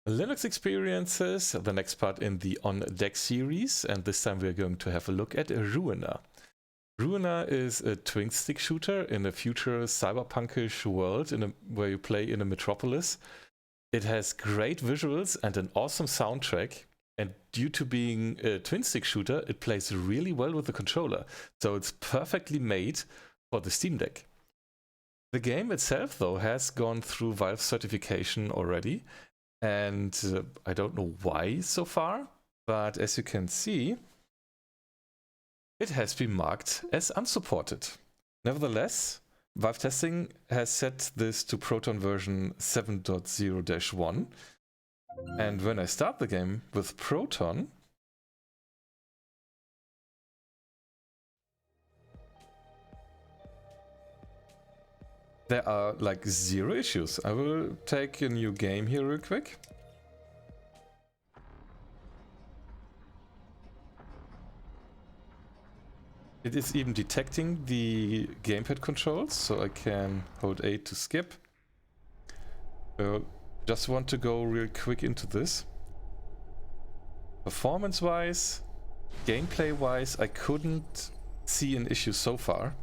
Linux experiences, the next part in the On Deck series, and this time we're going to have a look at RUINER. RUINER is a twin stick shooter in a future cyberpunkish world where you play in a metropolis. It has great visuals and an awesome soundtrack, and due to being a twin stick shooter, it plays really well with the controller, so it's perfectly made for the Steam Deck. The game itself, though, has gone through Valve certification already, and I don't know why so far, but as you can see, it has been marked as unsupported. Nevertheless, Valve Testing has set this to Proton version 7.0-1, and when I start the game with Proton, there are like 0 issues. I will take a new game here real quick. It is even detecting the gamepad controls, so I can hold A to skip. Just want to go real quick into this. Performance-wise, gameplay-wise, I couldn't see an issue so far.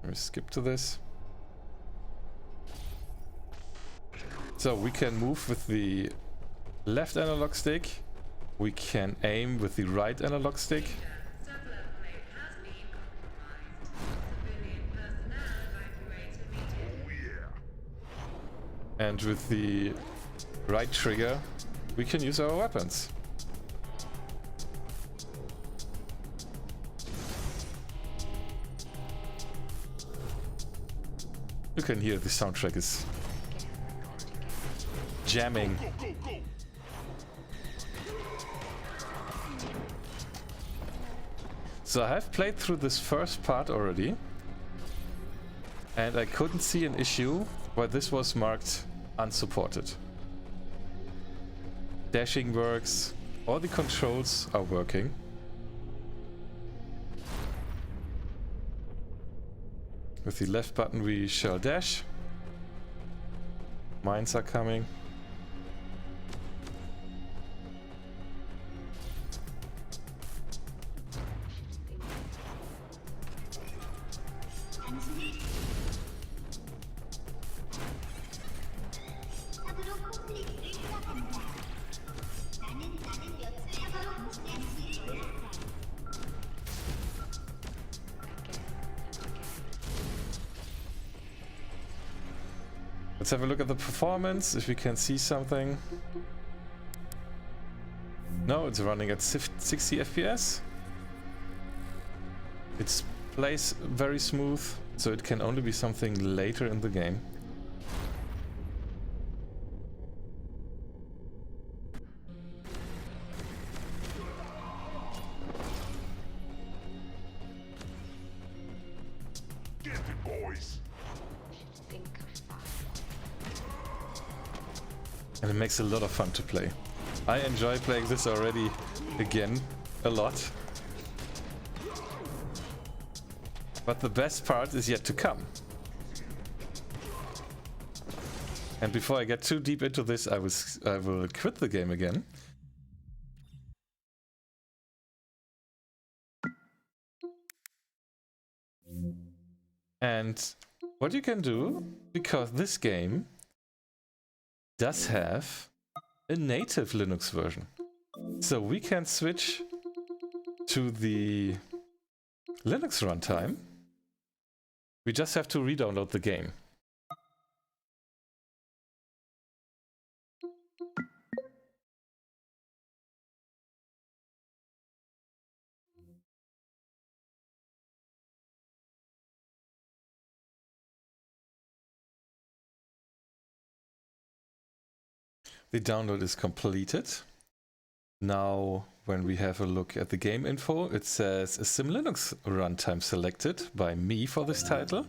Let me skip to this. So we can move with the left analog stick. We can aim with the right analog stick. And with the right trigger, we can use our weapons. You can hear the soundtrack is jamming. So I have played through this first part already, and I couldn't see an issue where this was marked unsupported. Dashing works, all the controls are working. With the left button we shall dash. Mines are coming. Let's have a look at the performance, if we can see something. No, it's running at 60 FPS. It plays very smooth, so it can only be something later in the game. And it makes a lot of fun to play. I enjoy playing this already again a lot. But the best part is yet to come. And before I get too deep into this, I will quit the game again. And what you can do, because this game does have a native Linux version. So we can switch to the Linux runtime. We just have to re-download the game. The download is completed. Now, when we have a look at the game info, it says a SimLinux runtime selected by me for this title.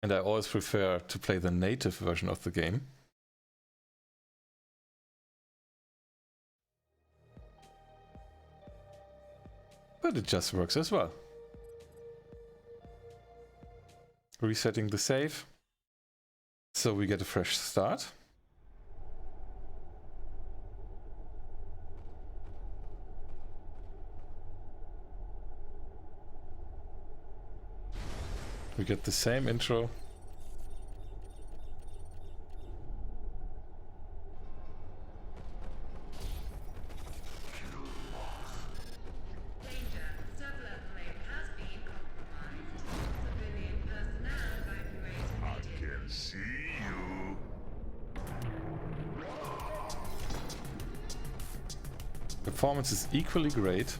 And I always prefer to play the native version of the game. But it just works as well. Resetting the save. So we get a fresh start. We get the same intro. Performance is equally great.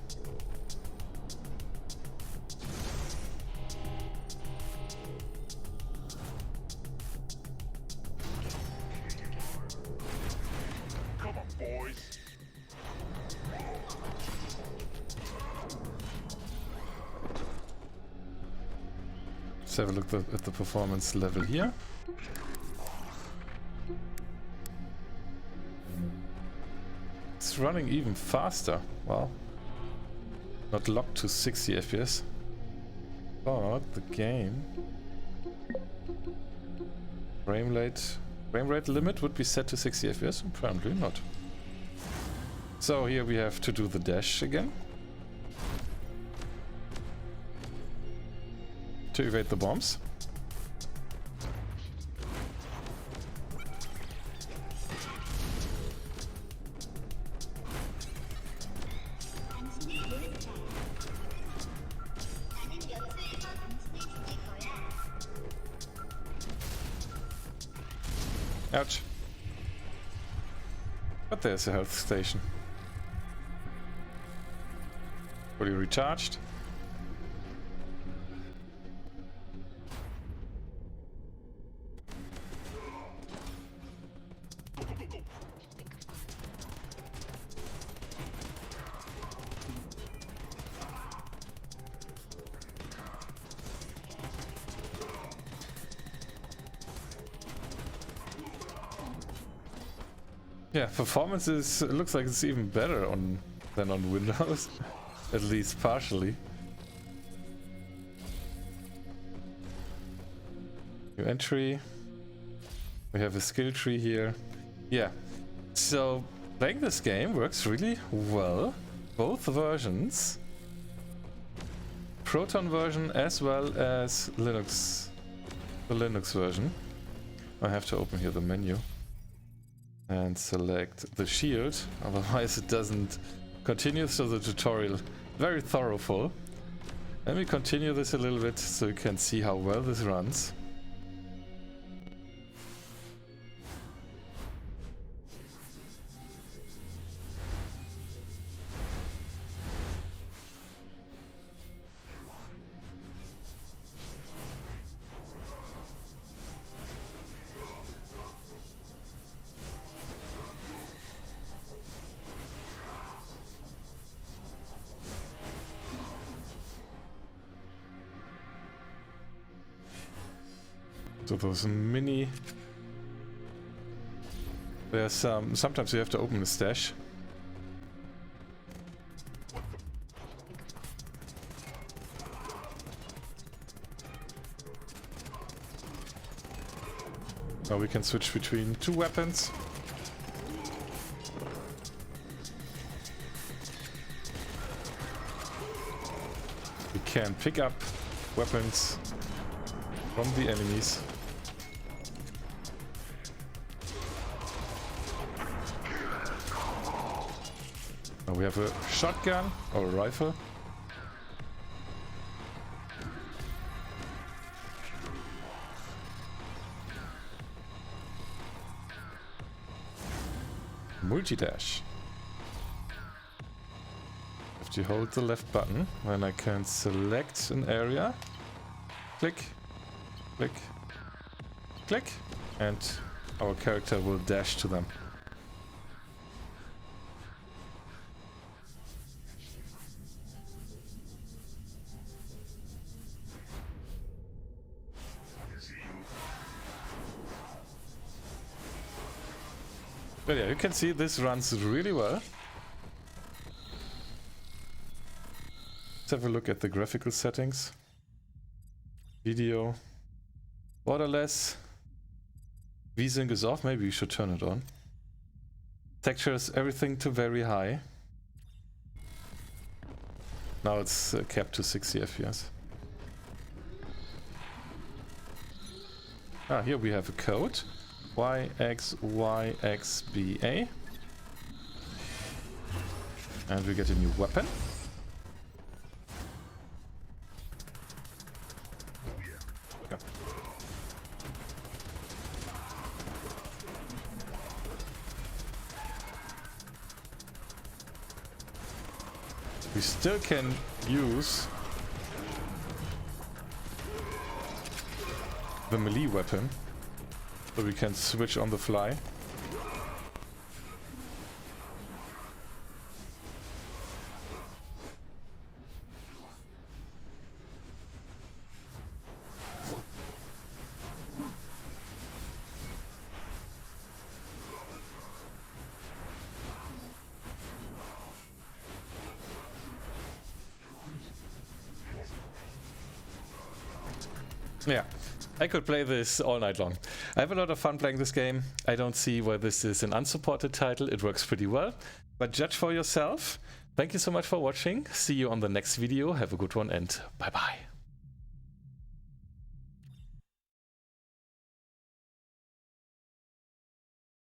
Come on, boys. Let's have a look at the performance level here. It's running even faster. Wow. Not locked to 60 FPS. But the game frame rate limit would be set to 60 FPS. Apparently not. So here we have to do the dash again to evade the bombs. Ouch. But there's a health station. Fully recharged. Yeah, performance looks like it's even better than on Windows, at least partially. New entry. We have a skill tree here. Yeah, so playing this game works really well. Both versions, Proton version as well as the Linux version. I have to open here the menu and select the shield, otherwise it doesn't continue, so the tutorial very thorough. Let me continue this a little bit so you can see how well this runs. So those mini... There's sometimes you have to open the stash. Now we can switch between two weapons. We can pick up weapons from the enemies. Now we have a shotgun or a rifle. Multi-dash. Have to hold the left button when I can select an area. Click, click, click, and our character will dash to them. But yeah, you can see this runs really well. Let's have a look at the graphical settings. Video, borderless, VSync is off, maybe we should turn it on. Textures, everything to very high. Now it's capped to 60 FPS. Ah, here we have a code. YXYXBA. And we get a new weapon. Yeah. We still can use the melee weapon, so we can switch on the fly. Yeah, I could play this all night long. I have a lot of fun playing this game. I don't see why this is an unsupported title. It works pretty well, but judge for yourself. Thank you so much for watching. See you on the next video. Have a good one and bye bye.